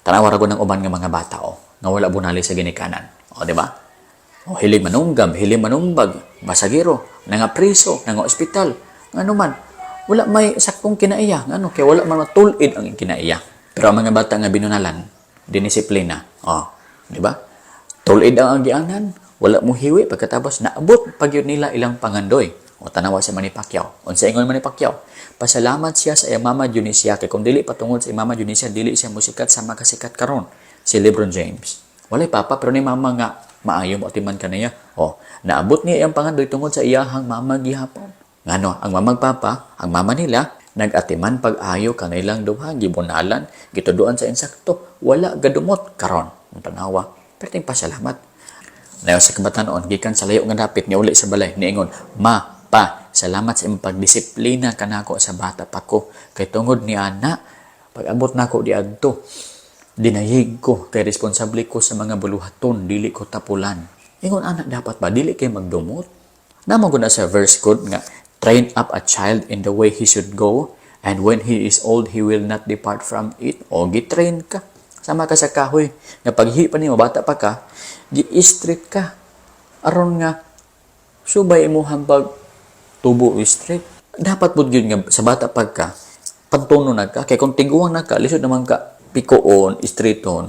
Tanawa ra ng uban nga mga bata nga wala bunali sa ginikanan. Di ba? Hilig manunggab, hilig manumbag, basagiro, nga priso, nga ospital, ano man. Wala may saktong kinaiya, kaya wala man matulid ang kinaiya. Pero ang mga bata nga binunalan, dinisiplina. Di ba? Tulid ang agianan, wala mo hiwi pagkatapos naabot pag yun nila ilang pangandoy. Tanawa sa Manny Pacquiao. Unsa ingon Manny Pacquiao? Pasalamat siya sa Mama Junisia kay kung dili patungod sa Mama Junisia dili siya musikat sa makasikat karon si LeBron James. Walay papa pero ni mama nga maayo mo timan kanaya. Naabot niya iyang pangandoy tungod sa iyahang mama gihapon. Ngano, ang mamang papa, ang mama nila nag-atiman pag-ayo kanilang duha gibunalan, gituduan sa insakto, wala gadumot karon. Ang tanawa, perting pasalamat. Nayo sa kabatanon gikan sa layo nga dapit niya uli sa balay niingon, "Ma, pa, salamat sa imong pagdisiplina kanako sa bata pa ko. Kay tungod ni ana, pag-abot nako di adto, dinayig ko kay responsable ko sa mga buluhaton, dili ko tapulan." Ingon anak dapat ba dili kay magdumot? Namo gud na sa verse code nga, "Train up a child in the way he should go, and when he is old, he will not depart from it." Gitrain ka. Sama ka sa kahoy. Nga paghi pa nimo, bata pa ka, gi-street ka. Aron nga, subay mo hambag tubo street. Dapat po yun nga, sa bata pa ka, pantuno na ka. Kaya kung tiguang na ka, lisod naman ka, pikoon, streeton,